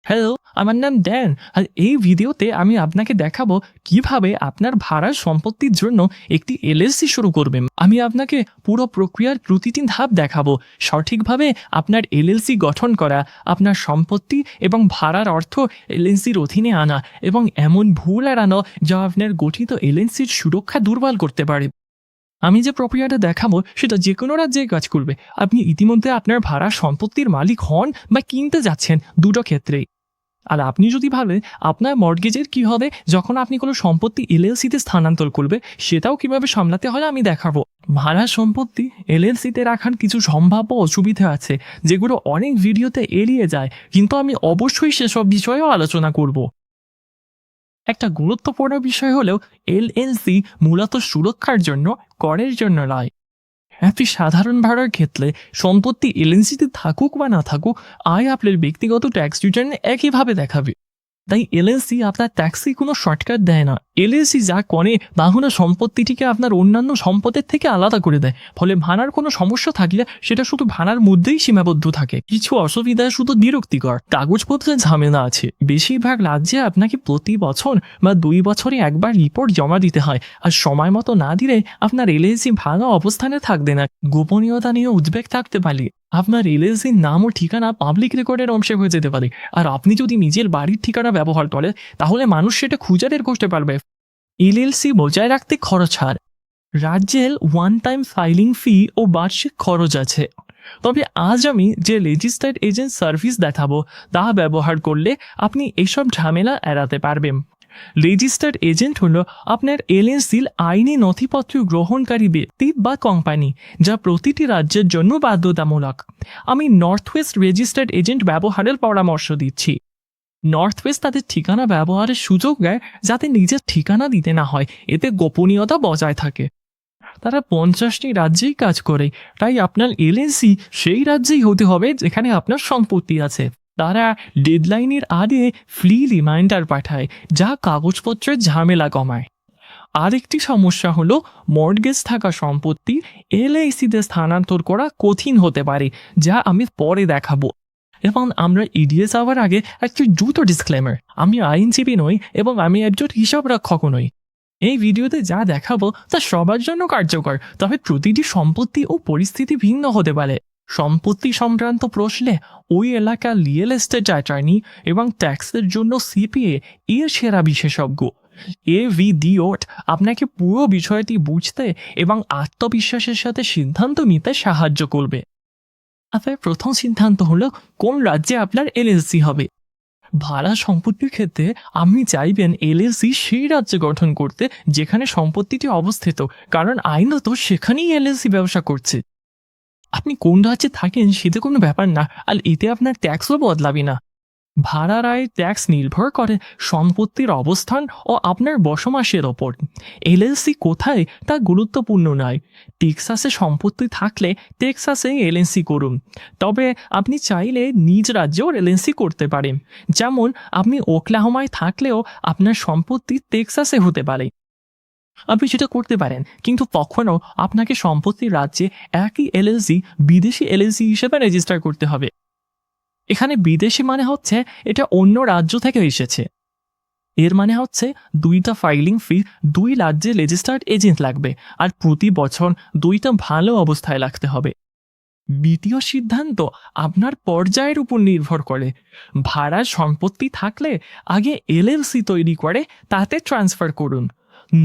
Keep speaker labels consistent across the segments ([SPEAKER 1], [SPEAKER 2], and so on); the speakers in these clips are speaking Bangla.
[SPEAKER 1] হ্যালো, আমার নাম ড্যান। আর এই ভিডিওতে আমি আপনাকে দেখাবো কিভাবে আপনার ভাড়ার সম্পত্তির জন্য একটি এলএলসি শুরু করবেন। আমি আপনাকে পুরো প্রক্রিয়ার প্রতিটি ধাপ দেখাবো। সঠিকভাবে আপনার এলএলসি গঠন করা, আপনার সম্পত্তি এবং ভাড়ার অর্থ এলএলসির অধীনে আনা এবং এমন ভুল এড়ানো যা আপনার গঠিত এলএলসির সুরক্ষা দুর্বল করতে পারে। আমি যে প্রক্রিয়াটা দেখাবো সেটা যে কোনো রাজ্যে কাজ করবে। আপনি ইতিমধ্যে আপনার ভাড়া সম্পত্তির মালিক হন বা কিনতে যাচ্ছেন, দুটো ক্ষেত্রেই। আর আপনি যদি ভাবেন আপনার মর্টগেজের কী হবে যখন আপনি কোনো সম্পত্তি এলএলসিতে স্থানান্তর করবে, সেটাও কিভাবে সামলাতে হয় আমি দেখাবো। ভাড়া সম্পত্তি এলএলসিতে রাখার কিছু সম্ভাব্য অসুবিধা আছে যেগুলো অনেক ভিডিওতে এড়িয়ে যায়, কিন্তু আমি অবশ্যই সেসব বিষয়েও আলোচনা করব। একটা গুরুত্বপূর্ণ বিষয় হলেও এলএলসি মূলত সুরক্ষার জন্য, করের জন্য নয়। একটি সাধারণ ভাড়ার ক্ষেত্রে সম্পত্তি এলএলসিতে থাকুক বা না থাকুক, আয় আপনার ব্যক্তিগত ট্যাক্স রিটার্নে একইভাবে দেখাবে। তাই এলএলসি আপনার ট্যাক্সে কোনো শর্টকাট দেয় না। এলএলসি যা করে তা হলো সম্পত্তিটিকে আপনার অন্যান্য সম্পদের থেকে আলাদা করে দেয়। ফলে ভাড়ার কোনো সমস্যা থাকলে সেটা শুধু ভাড়ার মধ্যেই সীমাবদ্ধ থাকে। কিছু অসুবিধা শুধু বিরক্তিকর, কাগজপত্রের ঝামেলা আছে। বেশিরভাগ রাজ্যে আপনাকে প্রতি বছর বা 2 বছরে একবার রিপোর্ট জমা দিতে হয়, আর সময় মতো না দিলে আপনার এলএলসি ভালো অবস্থানে থাকবে না। গোপনীয়তা নিয়ে উদ্বেগ থাকতে পারে। আপনার এলএলসির নাম ও ঠিকানা পাবলিক রেকর্ডের অংশে হয়ে যেতে পারে, আর আপনি যদি নিজের বাড়ির ঠিকানা ব্যবহার করেন তাহলে মানুষ সেটা খুঁজে বের করতে পারবে। এলএলসি বজায় রাখতে খরচ হার। রাজ্যের ওয়ান টাইম ফাইলিং ফি ও বার্ষিক খরচ আছে। তবে আজ আমি যে রেজিস্টার্ড এজেন্ট সার্ভিস দেখাবো তা ব্যবহার করলে আপনি এসব ঝামেলা এড়াতে পারবেন। রেজিস্টার্ড এজেন্ট হলো আপনার এলএলসির আইনি নথিপত্র গ্রহণকারী ব্যক্তি বা কোম্পানি, যা প্রতিটি রাজ্যের জন্য বাধ্যতামূলক। আমি নর্থ ওয়েস্ট রেজিস্টার্ড এজেন্ট ব্যবহারের পরামর্শ দিচ্ছি। নর্থ ওয়েস্ট তাদের ঠিকানা ব্যবহারের সুযোগ দেয় যাতে নিজের ঠিকানা দিতে না হয়, এতে গোপনীয়তা বজায় থাকে। তারা 50টি রাজ্যেই কাজ করে, তাই আপনার এলএলসি সেই রাজ্যেই হতে হবে যেখানে আপনার সম্পত্তি আছে। তারা ডেডলাইনের আগে ফ্রি রিমাইন্ডার পাঠায়, যা কাগজপত্রের ঝামেলা কমায়। আরেকটি সমস্যা হলো মর্টগেজ থাকা সম্পত্তি এলআইসিতে স্থানান্তর করা কঠিন হতে পারে, যা আমি পরে দেখাবো। এবং আমরা এড়িয়ে যাওয়ার আগে একটি দ্রুত ডিসক্লেমার, আমি আইনজীবী নই এবং আমি একজন হিসাব রক্ষকও নই। এই ভিডিওতে যা দেখাবো তা সবার জন্য কার্যকর, তবে প্রতিটি সম্পত্তি ও পরিস্থিতি ভিন্ন হতে পারে। সম্পত্তি সংক্রান্ত প্রশ্নে ওই এলাকার রিয়েল এস্টেট অ্যাটর্নি এবং ট্যাক্সের জন্য সিপিএ এর সেরা বিশেষজ্ঞ। এভিডিওট আপনাকে পুরো বিষয়টি বুঝতে এবং আত্মবিশ্বাসের সাথে সিদ্ধান্ত নিতে সাহায্য করবে। আপনার প্রথম সিদ্ধান্ত হলো কোন রাজ্যে আপনার এলএলসি হবে। ভাড়া সম্পত্তির ক্ষেত্রে আপনি চাইবেন এলএলসি সেই রাজ্যে গঠন করতে যেখানে সম্পত্তিটি অবস্থিত, কারণ আইনত সেখানেই এলএলসি ব্যবসা করছে। আপনি কোন রাজ্যে থাকেন সেটা কোনো ব্যাপার না, আর এতে আপনার ট্যাক্সও বদলাবে না। ভাড়ার আয়ের ট্যাক্স নির্ভর করে সম্পত্তির অবস্থান ও আপনার বসবাসের ওপর। এলএলসি কোথায় তা গুরুত্বপূর্ণ নয়। টেক্সাসে সম্পত্তি থাকলে টেক্সাসে এলএলসি করুন, তবে আপনি চাইলে নিজ রাজ্যেও এলএলসি করতে পারেন। যেমন আপনি ওকলাহোমায় থাকলেও আপনার সম্পত্তি টেক্সাসে হতে পারে। আপনি সেটা করতে পারেন, কিন্তু কখনও আপনাকে সম্পত্তির রাজ্যে একই এলএলসি বিদেশি এলএলসি হিসেবে রেজিস্টার করতে হবে। এখানে বিদেশি মানে হচ্ছে এটা অন্য রাজ্য থেকে এসেছে। এর মানে হচ্ছে 2টা ফাইলিং ফি, 2 রাজ্যে রেজিস্টার্ড এজেন্ট লাগবে, আর প্রতি বছর 2টা ভালো অবস্থায় রাখতে হবে। দ্বিতীয় সিদ্ধান্ত আপনার পর্যায়ের উপর নির্ভর করে। ভাড়ার সম্পত্তি থাকলে আগে এলএলসি তৈরি করে তাতে ট্রান্সফার করুন।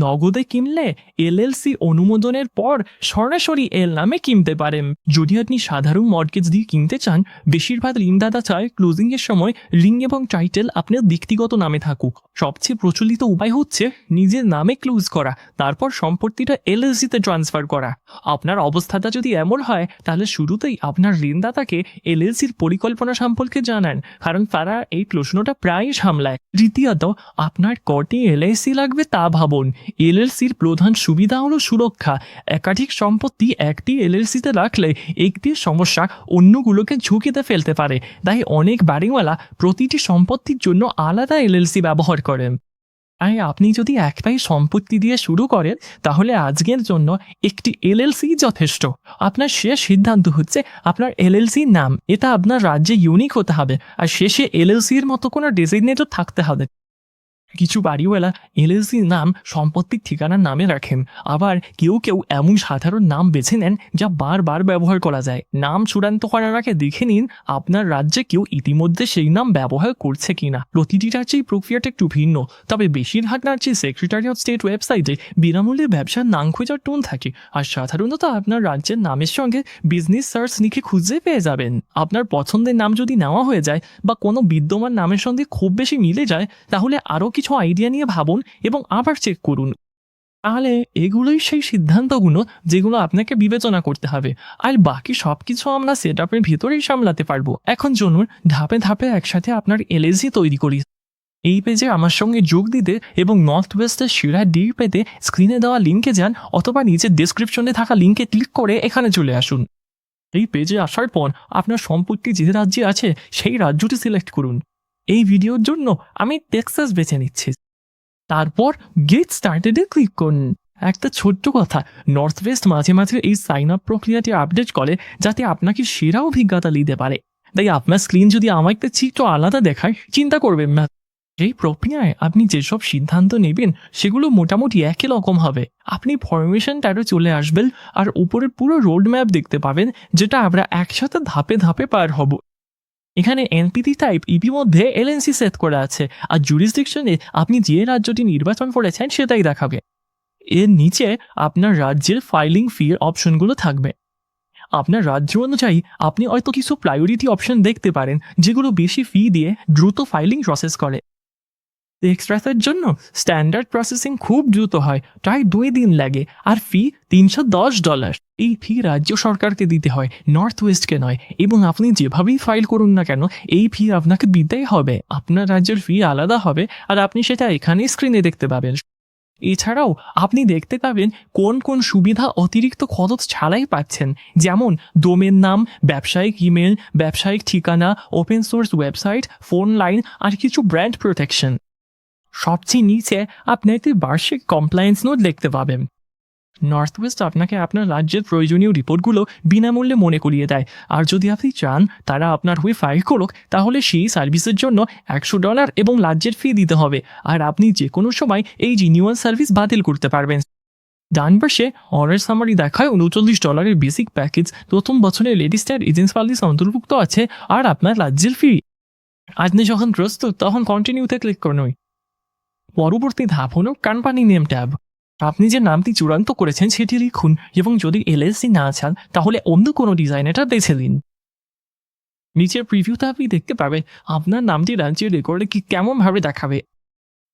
[SPEAKER 1] নগদে কিনলে এলএলসি অনুমোদনের পর সরাসরি এল নামে কিনতে পারেন। যদি আপনি সাধারণ মর্টগেজ দিয়ে কিনতে চান, বেশিরভাগ ঋণদাতা চায় ক্লোজিংয়ের সময় রিং এবং টাইটেল আপনার ব্যক্তিগত নামে থাকুক। সবচেয়ে প্রচলিত উপায় হচ্ছে নিজের নামে ক্লোজ করা, তারপর সম্পত্তিটা এলএলসিতে ট্রান্সফার করা। আপনার অবস্থাটা যদি এমন হয় তাহলে শুরুতেই আপনার ঋণদাতাকে এলএলসির পরিকল্পনা সম্পর্কে জানান, কারণ তারা এই প্রশ্নটা প্রায়ই সামলায়। তৃতীয়ত, আপনার কটি এলআইসি লাগবে তা ভাবুন। এলএলসির প্রধান সুবিধা হলো সুরক্ষা। একাধিক সম্পত্তি একটি এলএলসিতে রাখলে একটি সমস্যা অন্যগুলোকে ঝুঁকিতে ফেলতে পারে, তাই অনেক বাড়িওয়ালা প্রতিটি সম্পত্তির জন্য আলাদা এলএলসি ব্যবহার করেন। তাই আপনি যদি এক পায়ে সম্পত্তি দিয়ে শুরু করেন তাহলে আজকের জন্য একটি এলএলসি যথেষ্ট। আপনার শেষ সিদ্ধান্ত হচ্ছে আপনার এলএলসির নাম, এটা আপনার রাজ্যে ইউনিক হতে হবে আর শেষে এলএলসির মতো কোনো ডেজিগনেটর থাকতে হবে। কিছু বাড়িওয়ালা এলএলসির নাম সম্পত্তির ঠিকানার নামে রাখেন, আবার কেউ কেউ এমন সাধারণ নাম বেছে নেন যা বারবার ব্যবহার করা যায়। নাম চূড়ান্ত করার আগে দেখে নিন আপনার রাজ্যে কেউ ইতিমধ্যে সেই নাম ব্যবহার করছে কিনা। প্রতিটি রাজ্যেই প্রক্রিয়াটা একটু ভিন্ন, তবে বেশিরভাগ রাজ্যে সেক্রেটারি অফ স্টেট ওয়েবসাইটে বিনামূল্যে ব্যবসার নাম খোঁজার টোন থাকে, আর সাধারণত আপনার রাজ্যের নামের সঙ্গে বিজনেস সার্চ লিখে খুঁজে পেয়ে যাবেন। আপনার পছন্দের নাম যদি নেওয়া হয়ে যায় বা কোনো বিদ্যমান নামের সঙ্গে খুব বেশি মিলে যায় তাহলে আরও কিছু আইডিয়া নিয়ে ভাবুন এবং আবার চেক করুন। তাহলে এগুলোই সেই সিদ্ধান্তগুলো যেগুলো আপনাকে বিবেচনা করতে হবে, আর বাকি সব কিছু আমরা সেট আপের ভিতরেই সামলাতে পারবো। এখন চলুন ধাপে ধাপে একসাথে আপনার এলএলসি তৈরি করি। এই পেজে আমার সঙ্গে যোগ দিতে এবং নর্থ ওয়েস্টের সেরা ডিল পেতে স্ক্রিনে দেওয়া লিঙ্কে যান অথবা নিচের ডেসক্রিপশনে থাকা লিঙ্কে ক্লিক করে এখানে চলে আসুন। এই পেজে আসার পর আপনার সম্পত্তি যে রাজ্যে আছে সেই রাজ্যটি সিলেক্ট করুন। এই ভিডিওর জন্য আমি টেক্সাস বেছে নিচ্ছি। তারপর গেট স্টার্টেডে ক্লিক করুন। একটা ছোট্ট কথা, নর্থ ওয়েস্ট মাঝে মাঝে এই সাইন আপ প্রক্রিয়াটি আপডেট করে যাতে আপনাকে সেরা অভিজ্ঞতা নিতে পারে। তাই আপনার স্ক্রিন যদি আমাকে একটু আলাদা দেখায় চিন্তা করবেন না। এই প্রক্রিয়ায় আপনি যেসব সিদ্ধান্ত নেবেন সেগুলো মোটামুটি একই রকম হবে। আপনি ফরমেশন ট্যাবে চলে আসবেন আর উপরে পুরো রোড ম্যাপ দেখতে পাবেন, যেটা আমরা একসাথে ধাপে ধাপে পার হব। এখানে এনপিটি টাইপ ইতিমধ্যে এলএনসি সেট করা আছে, আর জুরিসডিকশনে আপনি যে রাজ্যটি নির্বাচন করেছেন সেটাই দেখাবে। এর নিচে আপনার রাজ্যের ফাইলিং ফির অপশনগুলো থাকবে। আপনার রাজ্য অনুযায়ী আপনি হয়তো কিছু প্রায়োরিটি অপশন দেখতে পারেন যেগুলো বেশি ফি দিয়ে দ্রুত ফাইলিং প্রসেস করে। টেক্সাসের জন্য স্ট্যান্ডার্ড প্রসেসিং খুব দ্রুত হয়, প্রায় 2 দিন লাগে, আর ফি $310। এই ফি রাজ্য সরকারকে দিতে হয়, নর্থ ওয়েস্টকে নয়, এবং আপনি যেভাবেই ফাইল করুন না কেন এই ফি আপনাকে দিতেই হবে। আপনার রাজ্যের ফি আলাদা হবে আর আপনি সেটা এখানেই স্ক্রিনে দেখতে পাবেন। এছাড়াও আপনি দেখতে পাবেন কোন কোন সুবিধা অতিরিক্ত খরচ ছাড়াই পাচ্ছেন, যেমন ডোমেন নাম, ব্যবসায়িক ইমেল, ব্যবসায়িক ঠিকানা, open source website, phone line আর কিছু ব্র্যান্ড প্রোটেকশন। সবচেয়ে নিচে আপনি একটি বার্ষিক কমপ্লায়েন্স নোট দেখতে পাবেন। নর্থ ওয়েস্ট আপনাকে আপনার রাজ্যের প্রয়োজনীয় রিপোর্টগুলো বিনামূল্যে মনে করিয়ে দেয়, আর যদি আপনি চান তারা আপনার হয়ে ফাইল করুক তাহলে সেই সার্ভিসের জন্য $100 এবং রাজ্যের ফি দিতে হবে, আর আপনি যে কোনো সময় এই রিনিউয়াল সার্ভিস বাতিল করতে পারবেন। ডান পাশে অর্ডার সামারি দেখায় $39 বেসিক প্যাকেজ, প্রথম বছরে লেডিস আর এজেন্টস পার্টিস অন্তর্ভুক্ত আছে, আর আপনার রাজ্যের ফি। আপনি যখন প্রস্তুত তখন কন্টিনিউতে ক্লিক করুন। পরবর্তী ধাপ হল কোম্পানি নেম ট্যাব। আপনি যে নামটি চূড়ান্ত করেছেন সেটি লিখুন এবং যদি এলএলসি না চান তাহলে অন্য কোনো ডিজাইনারটা বেছে দিন। নিচের প্রিভিউতে আপনি দেখতে পাবেন আপনার নামটি রাজ্যের রেকর্ডে কি কেমনভাবে দেখাবে।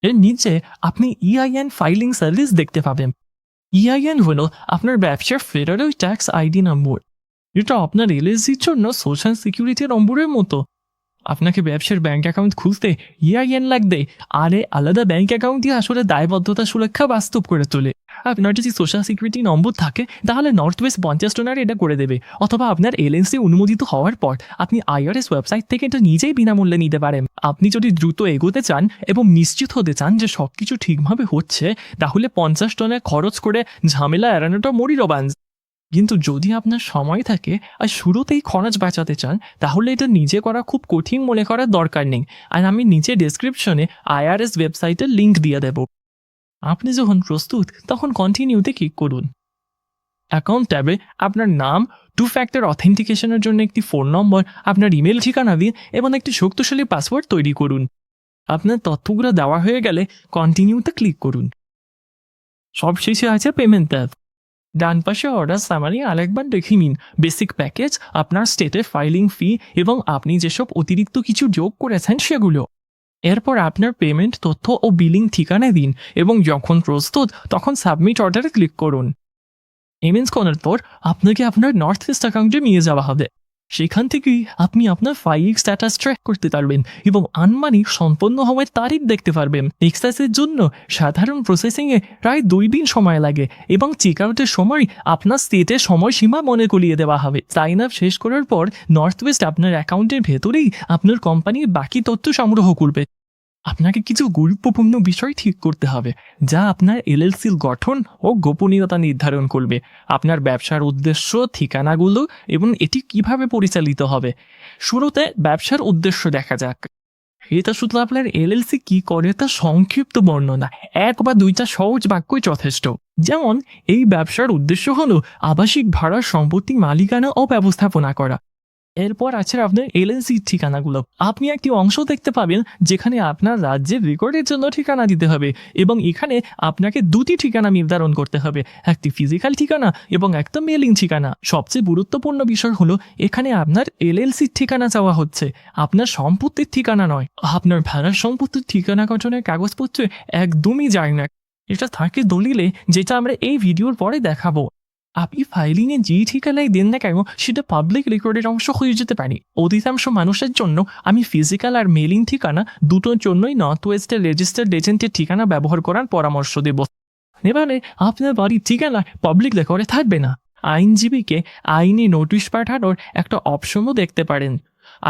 [SPEAKER 1] এর নিচে আপনি ইআইএন ফাইলিং সার্ভিস দেখতে পাবেন। ইআইএন হলো আপনার ব্যবসার ফেডারেল ট্যাক্স আইডি নম্বর। এটা আপনার এলএলসির জন্য সোশ্যাল সিকিউরিটি নম্বরের মতো। আপনাকে ব্যবসার ব্যাঙ্ক অ্যাকাউন্ট খুলতে ইআইএন লাগবে, আর এই আলাদা ব্যাঙ্ক অ্যাকাউন্টই আসলে দায়বদ্ধতা সুরক্ষা বাস্তব করে তোলে। আপনার যদি সোশ্যাল সিকিউরিটি নম্বর থাকে তাহলে নর্থ ওয়েস্ট $50 এটা করে দেবে, অথবা আপনার এলএলসি অনুমোদিত হওয়ার পর আপনি আইআরএস ওয়েবসাইট থেকে এটা নিজেই বিনামূল্যে নিতে পারেন। আপনি যদি দ্রুত এগোতে চান এবং নিশ্চিত হতে চান যে সব কিছু ঠিকভাবে হচ্ছে তাহলে $50 খরচ করে ঝামেলা এড়ানোটা মরিরবান। কিন্তু যদি আপনার সময় থাকে আর শুরুতেই খরচ বাঁচাতে চান তাহলে এটা নিজে করা খুব কঠিন মনে করার দরকার নেই, আর আমি নিচে ডেসক্রিপশনে আইআরএস ওয়েবসাইটের লিঙ্ক দিয়ে দেব। আপনি যখন প্রস্তুত তখন কন্টিনিউতে ক্লিক করুন। অ্যাকাউন্ট ট্যাবে আপনার নাম, 2-factor অথেন্টিকেশনের জন্য একটি ফোন নম্বর, আপনার ইমেল ঠিকানা দিন এবং একটি শক্তিশালী পাসওয়ার্ড তৈরি করুন। আপনার তথ্যগুলো দেওয়া হয়ে গেলে কন্টিনিউতে ক্লিক করুন। সবশেষে আছে পেমেন্ট ট্যাব। ডান পাশে অর্ডার সামারি আরেকবার দেখে নিন। বেসিক প্যাকেজ, আপনার স্টেটের ফাইলিং ফি এবং আপনি যেসব অতিরিক্ত কিছু যোগ করেছেন সেগুলো। এরপর আপনার পেমেন্ট তথ্য ও বিলিং ঠিকানা দিন এবং যখন প্রস্তুত তখন সাবমিট অর্ডারে ক্লিক করুন। পেমেন্টস করার পর আপনাকে আপনার নর্থ ইস্ট অ্যাকাউন্টে নিয়ে যাওয়া হবে। সেখান থেকেই আপনি আপনার ফাইলিং স্ট্যাটাস ট্র্যাক করতে পারবেন এবং আনুমানিক সম্পন্ন হওয়ার তারিখ দেখতে পারবেন। টেক্সাসের জন্য সাধারণ প্রসেসিংয়ে প্রায় 2 দিন সময় লাগে এবং চেক আউটের সময় আপনার স্টেটের সময়সীমা মনে করিয়ে দেওয়া হবে। সাইন আপ শেষ করার পর নর্থ ওয়েস্ট আপনার অ্যাকাউন্টের ভেতরেই আপনার কোম্পানির বাকি তথ্য সংগ্রহ করবে। আপনাকে কিছু গুরুত্বপূর্ণ বিষয় ঠিক করতে হবে, যা আপনার এলএলসির গঠন ও গোপনীয়তা নির্ধারণ করবে। আপনার ব্যবসার উদ্দেশ্য, ঠিকানাগুলো এবং এটি কিভাবে পরিচালিত হবে। শুরুতে ব্যবসার উদ্দেশ্য দেখা যাক। এটা শুধু আপনার এলএলসি কি করে তা সংক্ষিপ্ত বর্ণনা, 1 বা 2টা সহজ বাক্যই যথেষ্ট। যেমন, এই ব্যবসার উদ্দেশ্য হলো আবাসিক ভাড়ার সম্পত্তি মালিকানা ও ব্যবস্থাপনা করা। এরপর আছে আপনার এলএলসির ঠিকানাগুলো। আপনি একটি অংশ দেখতে পাবেন যেখানে আপনার রাজ্যের রেকর্ডের জন্য ঠিকানা দিতে হবে, এবং এখানে আপনাকে 2টি ঠিকানা নির্ধারণ করতে হবে, একটি ফিজিক্যাল ঠিকানা এবং একটা মেলিং ঠিকানা। সবচেয়ে গুরুত্বপূর্ণ বিষয় হলো এখানে আপনার এলএলসির ঠিকানা চাওয়া হচ্ছে, আপনার সম্পত্তির ঠিকানা নয়। আপনার ভাড়ার সম্পত্তির ঠিকানা গঠনের কাগজপত্রে একদমই যায় না। এটা থাকে দলিলে, যেটা আমরা এই ভিডিওর পরে দেখাবো। আপনি ফাইলিংয়ে যে ঠিকানাই দেন না কেন সেটা পাবলিক রেকর্ডের অংশ হয়ে যেতে পারে। অধিকাংশ মানুষের জন্য আমি ফিজিক্যাল আর মেলিং ঠিকানা দুটোর জন্যই নর্থ ওয়েস্টের রেজিস্টার্ড এজেন্টের ঠিকানা ব্যবহার করার পরামর্শ দেব। এবারে আপনার বাড়ির ঠিকানা পাবলিক রেকর্ডে থাকবে না। আইনজীবীকে আইনি নোটিশ পাঠানোর একটা অপশনও দেখতে পারেন।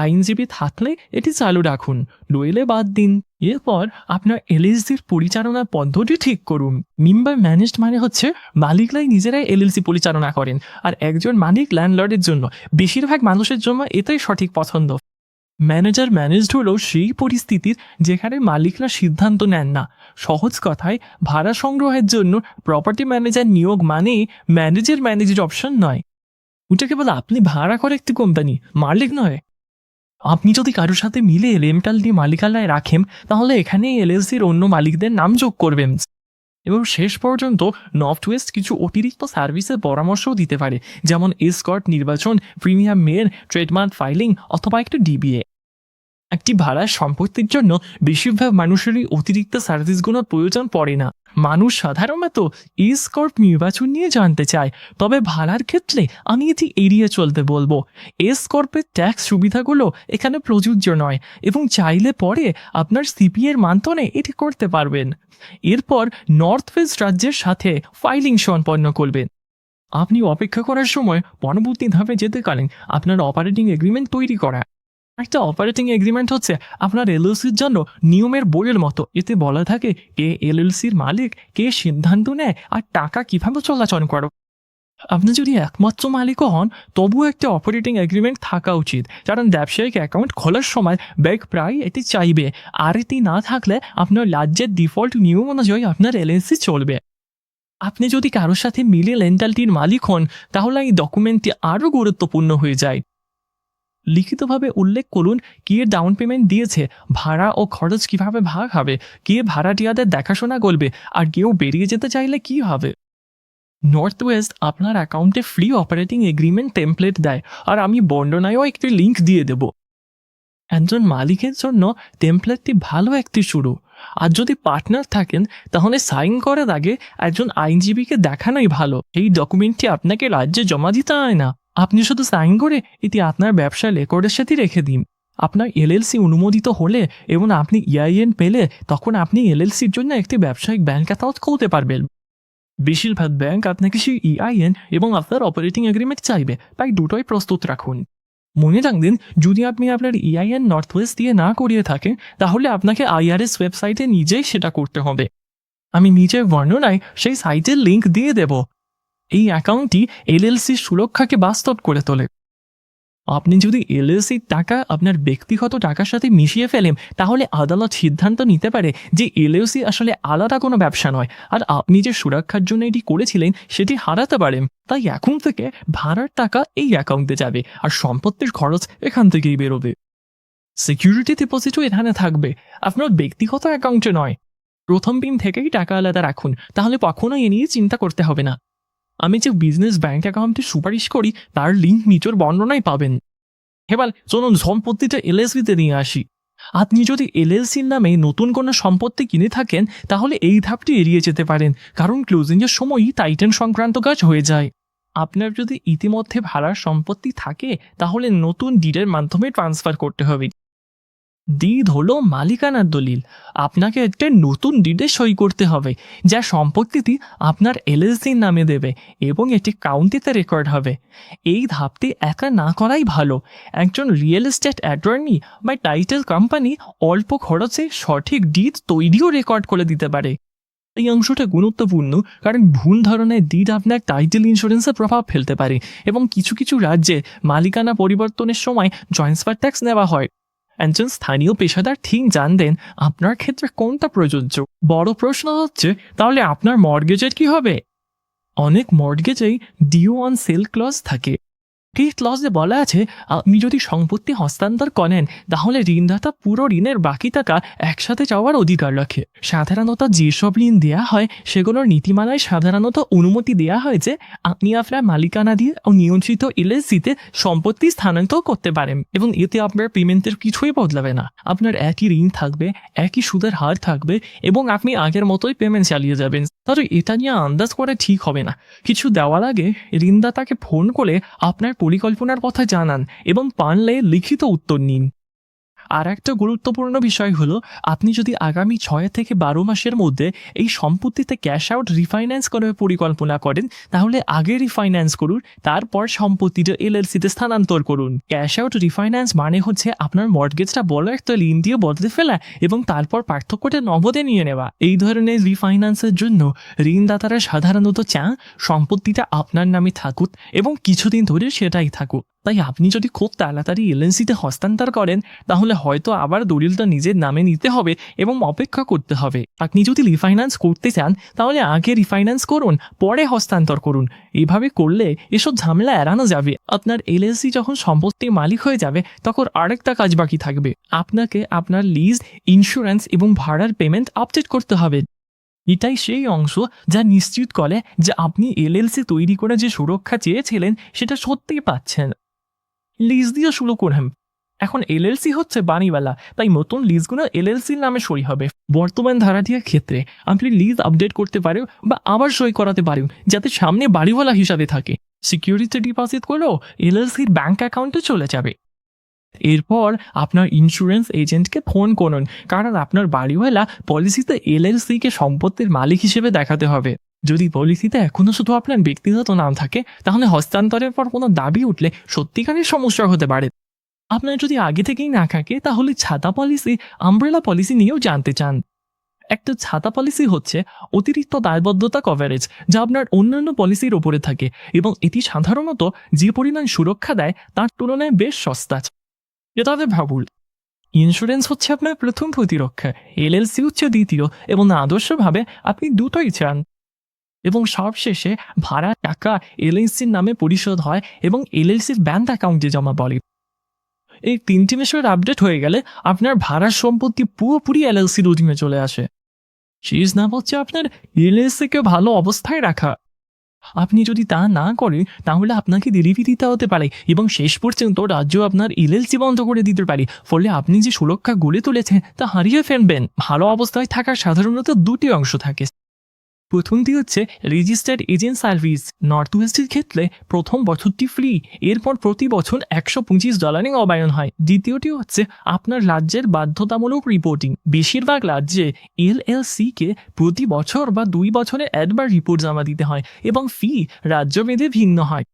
[SPEAKER 1] আইনজীবী থাকলে এটি চালু রাখুন, নইলে বাদ দিন। এরপর আপনার এলএলসির পরিচালনা পদ্ধতি ঠিক করুন। মেম্বার ম্যানেজড মানে হচ্ছে মালিকরাই নিজেরাই এলএলসি পরিচালনা করেন, আর একজন মালিক ল্যান্ডলর্ডের জন্য। বেশিরভাগ মানুষের জন্য এটাই সঠিক পছন্দ। ম্যানেজার ম্যানেজড হলো সেই পরিস্থিতির যেখানে মালিকরা সিদ্ধান্ত নেন না। সহজ কথায়, ভাড়া সংগ্রহের জন্য প্রপার্টি ম্যানেজার নিয়োগ মানে ম্যানেজড অপশন নয়। ওটা কেবল আপনি ভাড়া করে একটি কোম্পানি, মালিক নয়। আপনি যদি কারোর সাথে মিলে রেন্টাল দিয়ে মালিকানায় রাখেন, তাহলে এখানে এলএলসির অন্য মালিকদের নাম যোগ করবেন। এবং শেষ পর্যন্ত নর্থ ওয়েস্ট কিছু অতিরিক্ত সার্ভিসের পরামর্শও দিতে পারে, যেমন এসকর্ট নির্বাচন, প্রিমিয়াম মেল, ট্রেডমার্ক ফাইলিং অথবা একটা ডিবিএ। একটি ভাড়ার সম্পত্তির জন্য বেশিরভাগ মানুষেরই অতিরিক্ত সার্ভিসগুলোর প্রয়োজন পড়ে না। মানুষ সাধারণত এসকর্প নির্বাচন নিয়ে জানতে চায়, তবে ভাড়ার ক্ষেত্রে আমি এটি এড়িয়ে চলতে বলবো। এসকর্পের ট্যাক্স সুবিধাগুলো এখানে প্রযোজ্য নয়, এবং চাইলে পরে আপনার সিপিএর মাধ্যমে এটি করতে পারবেন। এরপর নর্থ ওয়েস্ট রাজ্যের সাথে ফাইলিং সম্পন্ন করবেন। আপনি অপেক্ষা করার সময় পরবর্তী ধাপে যেতে পারেন আপনার অপারেটিং এগ্রিমেন্ট তৈরি করা। একটা অপারেটিং এগ্রিমেন্ট হচ্ছে আপনার এলএলসির জন্য নিয়মের বইয়ের মতো। এতে বলা থাকে কে এলএলসির মালিক, কে সিদ্ধান্ত নেয়, আর টাকা কিভাবে চলাচল করো। আপনি যদি একমাত্র মালিকও হন, তবুও একটা অপারেটিং এগ্রিমেন্ট থাকা উচিত, কারণ ব্যবসায়িক অ্যাকাউন্ট খোলার সময় ব্যাংক প্রায় এটি চাইবে। আর এটি না থাকলে আপনার রাজ্যের ডিফল্ট নিয়ম অনুযায়ী আপনার এলএলসি চলবে। আপনি যদি কারোর সাথে মিলে রেন্টালটির মালিক হন, তাহলে এই ডকুমেন্টটি আরও গুরুত্বপূর্ণ হয়ে যায়। লিখিতভাবে উল্লেখ করুন কে ডাউন পেমেন্ট দিয়েছে, ভাড়া ও খরচ কিভাবে ভাগ হবে, কে ভাড়াটিয়াদের দেখাশোনা করবে, আর কেউ বেরিয়ে যেতে চাইলে কি হবে। নর্থ ওয়েস্ট আপনার অ্যাকাউন্টে ফ্রি অপারেটিং এগ্রিমেন্ট টেমপ্লেট দেয়, আর আমি বর্ণনায়ও একটি লিঙ্ক দিয়ে দেব। একজন মালিকের জন্য টেমপ্লেটটি ভালো একটি শুরু। আর যদি পার্টনার থাকেন, তাহলে সাইন করার আগে একজন আইনজীবীকে দেখানোই ভালো। এই ডকুমেন্টটি আপনাকে রাজ্যে জমা দিতে হয় না, আপনি শুধু সাইন করে এটি আপনার ব্যবসার রেকর্ডের সাথে রেখে দিন। আপনার এলএলসি অনুমোদিত হলে এবং আপনি ইআইএন পেলে, তখন আপনি এলএলসির জন্য একটি ব্যবসায়িক ব্যাংক অ্যাকাউন্ট খুলতে পারবেন। বেশিরভাগ ব্যাংক আপনাকে সেই ইআইএন এবং আপনার অপারেটিং এগ্রিমেন্ট চাইবে, তাই দুটোই প্রস্তুত রাখুন। মনে রাখবেন, যদি আপনি আপনার ইআইএন নর্থ ওয়েস্ট দিয়ে না করিয়ে থাকেন, তাহলে আপনাকে আইআরএস ওয়েবসাইটে নিজেই সেটা করতে হবে। আমি নিজের বর্ণনায় সেই সাইটের লিঙ্ক দিয়ে দেব। এই অ্যাকাউন্টটি এলএলসির সুরক্ষাকে বাস্তব করে তোলে। আপনি যদি এলএলসির টাকা আপনার ব্যক্তিগত টাকার সাথে মিশিয়ে ফেলেন, তাহলে আদালত সিদ্ধান্ত নিতে পারে যে এলএলসি আসলে আলাদা কোনো ব্যবসা নয়, আর আপনি যে সুরক্ষার জন্য এটি করেছিলেন সেটি হারাতে পারেন। তাই এখন থেকে ভাড়ার টাকা এই অ্যাকাউন্টে যাবে, আর সম্পত্তির খরচ এখান থেকেই বেরোবে। সিকিউরিটি ডিপোজিটও এখানে থাকবে, আপনার ব্যক্তিগত অ্যাকাউন্টে নয়। প্রথম দিন থেকেই টাকা আলাদা রাখুন, তাহলে কখনো এ নিয়ে চিন্তা করতে হবে না। আমি যে বিজনেস ব্যাংক অ্যাকাউন্টে সুপারিশ করি তার লিঙ্ক নিচের বর্ণনায় পাবেন। এবার চলুন সম্পত্তিটা এলএলসিতে নিয়ে আসি। আপনি যদি এলএলসির নামে নতুন কোনো সম্পত্তি কিনে থাকেন, তাহলে এই ধাপটি এড়িয়ে যেতে পারেন, কারণ ক্লোজিংয়ের সময়ই টাইটেন সংক্রান্ত কাজ হয়ে যায়। আপনার যদি ইতিমধ্যে ভাড়ার সম্পত্তি থাকে, তাহলে নতুন ডিডের মাধ্যমে ট্রান্সফার করতে হবে। ডিড হলো মালিকানার দলিল। আপনাকে একটা নতুন ডিডে সই করতে হবে, যা সম্পত্তিটি আপনার এলএলসির নামে দেবে এবং এটি কাউন্টিতে রেকর্ড হবে। এই ধাপটি একা না করাই ভালো। একজন রিয়েল এস্টেট অ্যাটর্নি বা টাইটেল কোম্পানি অল্প খরচে সঠিক ডিড তৈরিও রেকর্ড করে দিতে পারে। এই অংশটা গুরুত্বপূর্ণ, কারণ ভুল ধরনের ডিড আপনার টাইটেল ইন্স্যুরেন্সে প্রভাব ফেলতে পারে এবং কিছু কিছু রাজ্যে মালিকানা পরিবর্তনের সময় ট্রান্সফার ট্যাক্স নেওয়া হয়। একজন স্থানীয় পেশাদার ঠিক জানতেন আপনার ক্ষেত্রে কোনটা প্রযোজ্য। বড় প্রশ্ন হচ্ছে, তাহলে আপনার মর্গেজের কি হবে? অনেক মর্গেজেই ডিউ অন সেল ক্লজ থাকে। এই ক্লজে বলা আছে, আপনি যদি সম্পত্তি হস্তান্তর করেন তাহলে ঋণদাতা পুরো ঋণের বাকি টাকা একসাথে চাওয়ার অধিকার রাখে। সাধারণত যেসব ঋণ দেওয়া হয় সেগুলোর নীতিমালায় সাধারণত অনুমতি দেওয়া হয় যে আপনি আপনার মালিকানা দিয়ে ও নিয়ন্ত্রিত এলএলসিতে সম্পত্তি স্থানান্তর করতে পারেন এবং এতে আপনার পেমেন্টের কিছুই বদলাবে না। আপনার একই ঋণ থাকবে, একই সুদের হার থাকবে এবং আপনি আগের মতোই পেমেন্ট চালিয়ে যাবেন। তবে এটা নিয়ে আন্দাজ করা ঠিক হবে না। কিছু দেওয়ার আগে ঋণদাতাকে ফোন করে আপনার পরিকল্পনার কথা জানান এবং পারলে লিখিত উত্তর নিন। আর একটা গুরুত্বপূর্ণ বিষয় হলো, আপনি যদি আগামী 6 থেকে 12 মাসের মধ্যে এই সম্পত্তিতে ক্যাশ আউট রিফাইন্যান্স করার পরিকল্পনা করেন তাহলে আগে রিফাইন্যান্স করুন, তারপর সম্পত্তিটা এলএলসিতে স্থানান্তর করুন। ক্যাশ আউট রিফাইন্যান্স মানে হচ্ছে আপনার মর্টগেজটা বড় একটা ঋণ দিয়ে বদলে ফেলা এবং তারপর পার্থক্যটা নগদে নিয়ে নেওয়া। এই ধরনের রিফাইন্যান্সের জন্য ঋণদাতারা সাধারণত চান সম্পত্তিটা আপনার নামে থাকুক এবং কিছুদিন ধরে সেটাই থাকুক। তাই আপনি যদি খুব তাড়াতাড়ি এলএলসিতে হস্তান্তর করেন তাহলে হয়তো আবার দলিলটা নিজের নামে নিতে হবে এবং অপেক্ষা করতে হবে। আপনি যদি রিফাইন্যান্স করতে চান তাহলে আগে রিফাইন্যান্স করুন, পরে হস্তান্তর করুন। এইভাবে করলে এসব ঝামেলা এড়ানো যাবে। আপনার এলএলসি যখন সম্পত্তির মালিক হয়ে যাবে তখন আরেকটা কাজ বাকি থাকবে। আপনাকে আপনার লিজ, ইন্স্যুরেন্স এবং ভাড়ার পেমেন্ট আপডেট করতে হবে। এটাই সেই অংশ যা নিশ্চিত করে যে আপনি এলএলসি তৈরি করে যে সুরক্ষা চেয়েছিলেন সেটা সত্যিই পাচ্ছেন। লিজ দিয়ে শুরু করলাম। এখন এলএলসি হচ্ছে বাণীওয়ালা, তাই নতুন লিজগুলো এলএলসির নামে সই হবে। বর্তমান ধারাটির ক্ষেত্রে আপনি লিজ আপডেট করতে পারেন বা আবার সই করাতে পারেন যাতে সামনে বাড়িওয়ালা হিসাবে থাকে। সিকিউরিটি ডিপোজিট করলেও এলএলসির ব্যাংক অ্যাকাউন্টে চলে যাবে। এরপর আপনার ইন্স্যুরেন্স এজেন্টকে ফোন করুন, কারণ আপনার বাড়িওয়ালা পলিসিতে এলএলসিকে সম্পত্তির মালিক হিসেবে দেখাতে হবে। যদি পলিসিতে এখনও শুধু আপনার ব্যক্তিগত নাম থাকে তাহলে হস্তান্তরের পর কোনো দাবি উঠলে সত্যিকারের সমস্যা হতে পারে। আপনার যদি আগে থেকেই না থাকে তাহলে ছাতা পলিসি, আমব্রেলা পলিসি নিয়েও জানতে চান। একটা ছাতা পলিসি হচ্ছে অতিরিক্ত দায়বদ্ধতা কভারেজ যা আপনার অন্যান্য পলিসির ওপরে থাকে এবং এটি সাধারণত যে পরিমাণ সুরক্ষা দেয় তার তুলনায় বেশ সস্তা। এটাতে ভাবুন, ইন্স্যুরেন্স হচ্ছে আপনার প্রথম প্রতিরক্ষা, এলএলসি হচ্ছে দ্বিতীয় এবং আদর্শভাবে আপনি দুটোই চান। এবং সবশেষে ভাড়া টাকা এলএলসির নামে পরিশোধ হয় এবং এলএলসির ব্যাংক অ্যাকাউন্টে জমা পড়ে। এই 3টি বিষয়ের আপডেট হয়ে গেলে আপনার ভাড়ার সম্পত্তি পুরোপুরি এলএলসির অধীনে চলে আসে। শেষ নাম হচ্ছে আপনার এলএলসিকে ভালো অবস্থায় রাখা। আপনি যদি তা না করেন তাহলে আপনাকে দেরিতে দিতে হতে পারে এবং শেষ পর্যন্ত রাজ্য আপনার এলএলসি বন্ধ করে দিতে পারে। ফলে আপনি যে সুরক্ষা গড়ে তুলেছেন তা হারিয়ে ফেলবেন। ভালো অবস্থায় থাকার সাধারণত 2টি অংশ থাকে। প্রথমটি হচ্ছে রেজিস্টার্ড এজেন্ট সার্ভিস। নর্থ ওয়েস্টের ক্ষেত্রে প্রথম বছরটি ফ্রি, এরপর প্রতি বছর $125 নবায়ন হয়। দ্বিতীয়টি হচ্ছে আপনার রাজ্যের বাধ্যতামূলক রিপোর্টিং। বেশিরভাগ রাজ্যে এলএলসিকে প্রতি বছর বা 2 বছরে একবার রিপোর্ট জমা দিতে হয় এবং ফি রাজ্যভেদে ভিন্ন হয়।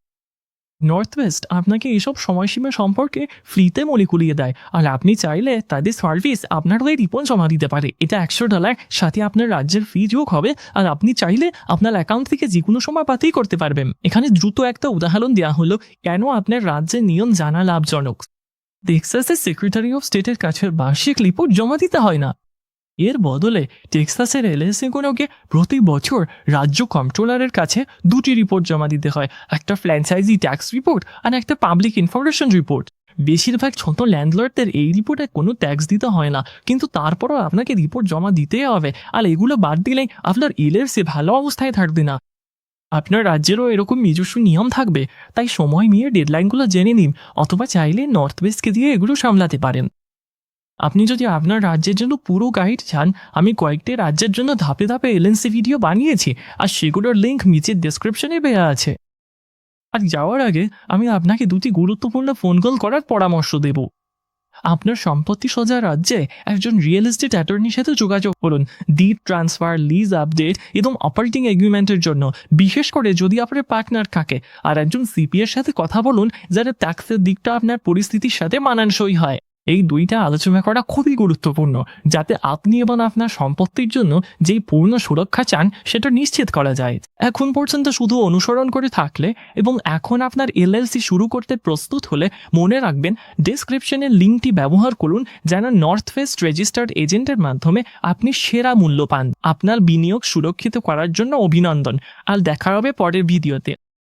[SPEAKER 1] নর্থ ওয়েস্ট আপনাকে এসব সময়সীমা সম্পর্কে ফ্রিতে মনে করিয়ে দেয়, আর আপনি চাইলে তাদের সার্ভিস আপনার হয়ে রিপোর্ট জমা দিতে পারে। এটা $100, সাথে আপনার রাজ্যের ফি যোগ হবে, আর আপনি চাইলে আপনার অ্যাকাউন্ট থেকে যে কোনো সময় পাতেই করতে পারবেন। এখানে দ্রুত একটা উদাহরণ দেওয়া হলো কেন আপনার রাজ্যের নিয়ম জানা লাভজনক। টেক্সাসের সেক্রেটারি অফ স্টেটের কাছে বার্ষিক রিপোর্ট জমা দিতে হয় না। এর বদলে টেক্সাসের এলএলসিগুলোকে প্রতি বছর রাজ্য কন্ট্রোলারের কাছে 2টি রিপোর্ট জমা দিতে হয়, একটা ফ্র্যাঞ্চাইজি ট্যাক্স রিপোর্ট আর একটা পাবলিক ইনফরমেশন রিপোর্ট। বেশিরভাগ ছোট ল্যান্ডলর্ডদের এই রিপোর্টে কোনো ট্যাক্স দিতে হয় না, কিন্তু তারপরও আপনাকে রিপোর্ট জমা দিতেই হবে, আর এগুলো বাদ দিলেই আপনার এলএলসি ভালো অবস্থায় থাকবে না। আপনার রাজ্যেরও এরকম নিজস্ব নিয়ম থাকবে, তাই সময় নিয়ে ডেডলাইনগুলো জেনে নিন, অথবা চাইলে নর্থ ওয়েস্টকে দিয়ে এগুলো সামলাতে পারেন। আপনি যদি আপনার রাজ্যের জন্য পুরো গাইড চান, আমি কয়েকটি রাজ্যের জন্য ধাপে ধাপে এলএলসি ভিডিও বানিয়েছি, আর সেগুলোর লিঙ্ক নিচের ডেসক্রিপশনে দেওয়া আছে। আর যাওয়ার আগে আমি আপনাকে 2টি গুরুত্বপূর্ণ ফোন কল করার পরামর্শ দেব। আপনার সম্পত্তি সোজা রাজ্যে একজন রিয়েল এস্টেট অ্যাটর্নির সাথে যোগাযোগ করুন ডিড ট্রান্সফার, লিজ আপডেট এবং অপারেটিং এগ্রিমেন্টের জন্য, বিশেষ করে যদি আপনার পার্টনার থাকে। আর একজন সিপি এর সাথে কথা বলুন যাতে ট্যাক্সের দিকটা আপনার পরিস্থিতির সাথে মানানসই হয়। এই দুইটা আলোচনা করা খুবই গুরুত্বপূর্ণ, যাতে আপনি এবং আপনার সম্পত্তির জন্য যেই পূর্ণ সুরক্ষা চান সেটা নিশ্চিত করা যায়। এখন পর্যন্ত শুধু অনুসরণ করে থাকলে এবং এখন আপনার এলএলসি শুরু করতে প্রস্তুত হলে মনে রাখবেন ডেসক্রিপশনের লিঙ্কটি ব্যবহার করুন, যেন নর্থ ওয়েস্ট রেজিস্টার্ড এজেন্টের মাধ্যমে আপনি সেরা মূল্য পান। আপনার বিনিয়োগ সুরক্ষিত করার জন্য অভিনন্দন, আর দেখা হবে পরের ভিডিওতে।